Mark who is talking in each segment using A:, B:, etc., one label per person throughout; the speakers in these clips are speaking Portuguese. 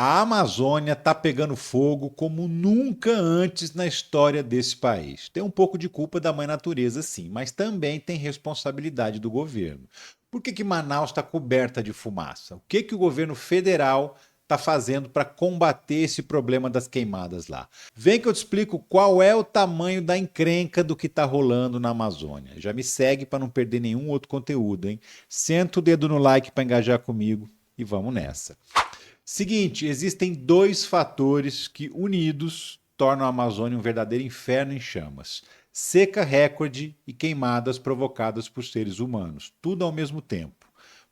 A: A Amazônia está pegando fogo como nunca antes na história desse país. Tem um pouco de culpa da mãe natureza, sim, mas também tem responsabilidade do governo. Por que Manaus está coberta de fumaça? O que o governo federal está fazendo para combater esse problema das queimadas lá? Vem que eu te explico qual é o tamanho da encrenca do que está rolando na Amazônia. Já me segue para não perder nenhum outro conteúdo, hein? Senta o dedo no like para engajar comigo e vamos nessa. Seguinte, existem dois fatores que, unidos, tornam a Amazônia um verdadeiro inferno em chamas: seca recorde e queimadas provocadas por seres humanos, tudo ao mesmo tempo.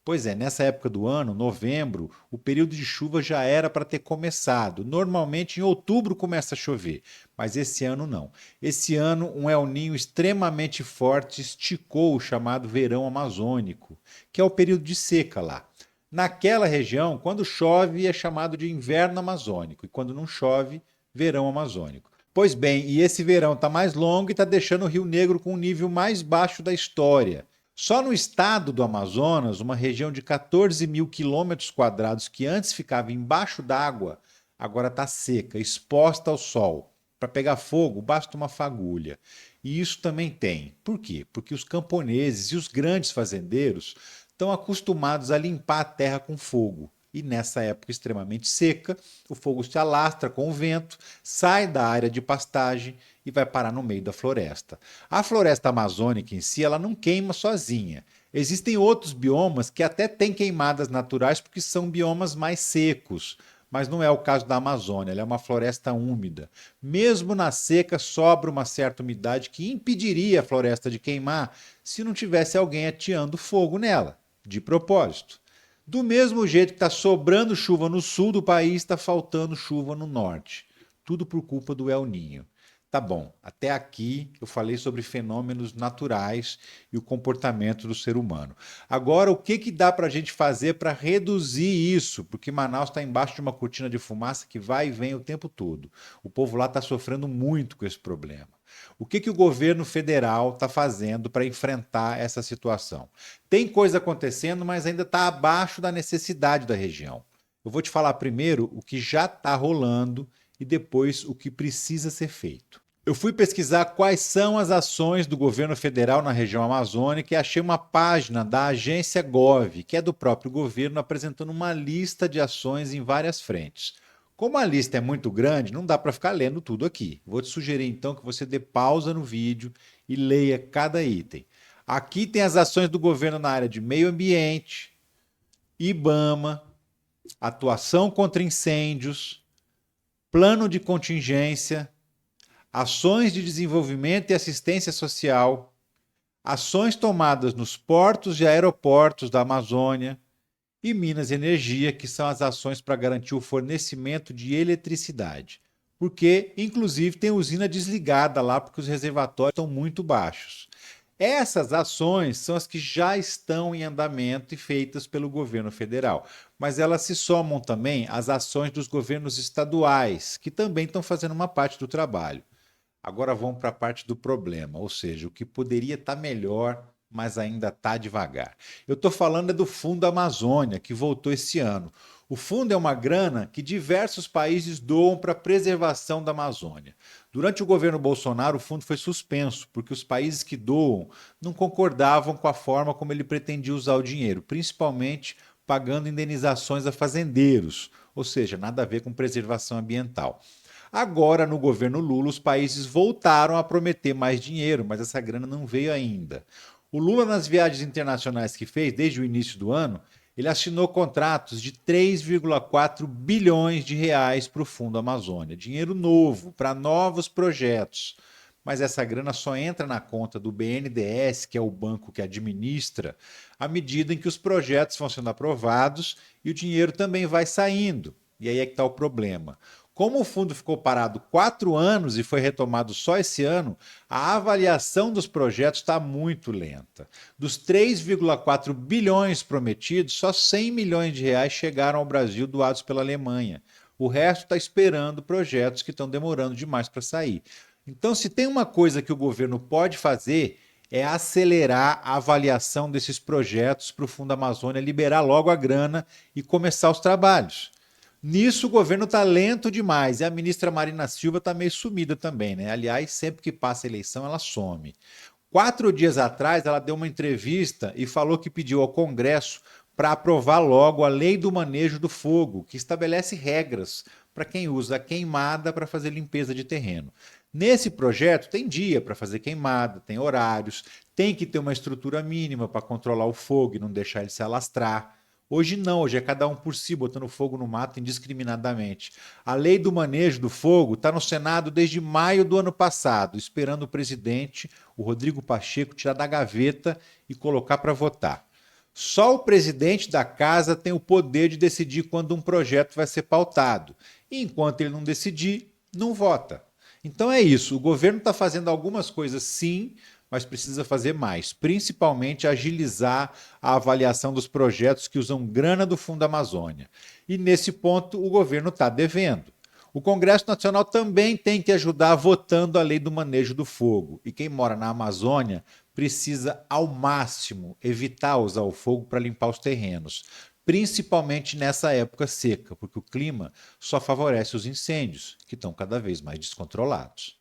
A: Pois é, nessa época do ano, novembro, o período de chuva já era para ter começado. Normalmente em outubro começa a chover, mas esse ano não. Esse ano, um El Ninho extremamente forte esticou o chamado verão amazônico, que é o período de seca lá. Naquela região, quando chove, é chamado de inverno amazônico, e quando não chove, verão amazônico. Pois bem, e esse verão está mais longo e está deixando o Rio Negro com o nível mais baixo da história. Só no estado do Amazonas, uma região de 14 mil quilômetros quadrados que antes ficava embaixo d'água, agora está seca, exposta ao sol. Para pegar fogo, basta uma fagulha. E isso também tem. Por quê? Porque os camponeses e os grandes fazendeiros estão acostumados a limpar a terra com fogo. E nessa época extremamente seca, o fogo se alastra com o vento, sai da área de pastagem e vai parar no meio da floresta. A floresta amazônica em si, ela não queima sozinha. Existem outros biomas que até têm queimadas naturais porque são biomas mais secos, mas não é o caso da Amazônia, ela é uma floresta úmida. Mesmo na seca, sobra uma certa umidade que impediria a floresta de queimar se não tivesse alguém ateando fogo nela, de propósito. Do mesmo jeito que está sobrando chuva no sul do país, está faltando chuva no norte. Tudo por culpa do El Ninho. Tá bom, até aqui eu falei sobre fenômenos naturais e o comportamento do ser humano. Agora, o que dá para a gente fazer para reduzir isso? Porque Manaus está embaixo de uma cortina de fumaça que vai e vem o tempo todo. O povo lá está sofrendo muito com esse problema. O que o governo federal está fazendo para enfrentar essa situação? Tem coisa acontecendo, mas ainda está abaixo da necessidade da região. Eu vou te falar primeiro o que já está rolando e depois o que precisa ser feito. Eu fui pesquisar quais são as ações do governo federal na região amazônica e achei uma página da agência Gov, que é do próprio governo, apresentando uma lista de ações em várias frentes. Como a lista é muito grande, não dá para ficar lendo tudo aqui. Vou te sugerir então que você dê pausa no vídeo e leia cada item. Aqui tem as ações do governo na área de meio ambiente, IBAMA, atuação contra incêndios, plano de contingência, ações de desenvolvimento e assistência social, ações tomadas nos portos e aeroportos da Amazônia e Minas Energia, que são as ações para garantir o fornecimento de eletricidade. Porque, inclusive, tem usina desligada lá porque os reservatórios estão muito baixos. Essas ações são as que já estão em andamento e feitas pelo governo federal, mas elas se somam também às ações dos governos estaduais, que também estão fazendo uma parte do trabalho. Agora vamos para a parte do problema, ou seja, o que poderia estar melhor, mas ainda está devagar. Eu estou falando do Fundo Amazônia, que voltou esse ano. O fundo é uma grana que diversos países doam para a preservação da Amazônia. Durante o governo Bolsonaro, o fundo foi suspenso, porque os países que doam não concordavam com a forma como ele pretendia usar o dinheiro, principalmente pagando indenizações a fazendeiros, ou seja, nada a ver com preservação ambiental. Agora, no governo Lula, os países voltaram a prometer mais dinheiro, mas essa grana não veio ainda. O Lula, nas viagens internacionais que fez desde o início do ano, ele assinou contratos de 3,4 bilhões de reais para o Fundo Amazônia. Dinheiro novo, para novos projetos. Mas essa grana só entra na conta do BNDES, que é o banco que administra, à medida em que os projetos vão sendo aprovados e o dinheiro também vai saindo. E aí é que está o problema. Como o fundo ficou parado 4 anos e foi retomado só esse ano, a avaliação dos projetos está muito lenta. Dos 3,4 bilhões prometidos, só 100 milhões de reais chegaram ao Brasil doados pela Alemanha. O resto está esperando projetos que estão demorando demais para sair. Então, se tem uma coisa que o governo pode fazer, é acelerar a avaliação desses projetos para o Fundo Amazônia, liberar logo a grana e começar os trabalhos. Nisso o governo está lento demais e a ministra Marina Silva está meio sumida também, né? Aliás, sempre que passa a eleição ela some. 4 dias atrás ela deu uma entrevista e falou que pediu ao Congresso para aprovar logo a Lei do Manejo do Fogo, que estabelece regras para quem usa a queimada para fazer limpeza de terreno. Nesse projeto tem dia para fazer queimada, tem horários, tem que ter uma estrutura mínima para controlar o fogo e não deixar ele se alastrar. Hoje não, hoje é cada um por si, botando fogo no mato indiscriminadamente. A lei do manejo do fogo está no Senado desde maio do ano passado, esperando o presidente, o Rodrigo Pacheco, tirar da gaveta e colocar para votar. Só o presidente da casa tem o poder de decidir quando um projeto vai ser pautado. E enquanto ele não decidir, não vota. Então é isso. O governo está fazendo algumas coisas sim, mas precisa fazer mais, principalmente agilizar a avaliação dos projetos que usam grana do Fundo Amazônia. E nesse ponto o governo está devendo. O Congresso Nacional também tem que ajudar votando a lei do manejo do fogo. E quem mora na Amazônia precisa, ao máximo, evitar usar o fogo para limpar os terrenos, principalmente nessa época seca, porque o clima só favorece os incêndios, que estão cada vez mais descontrolados.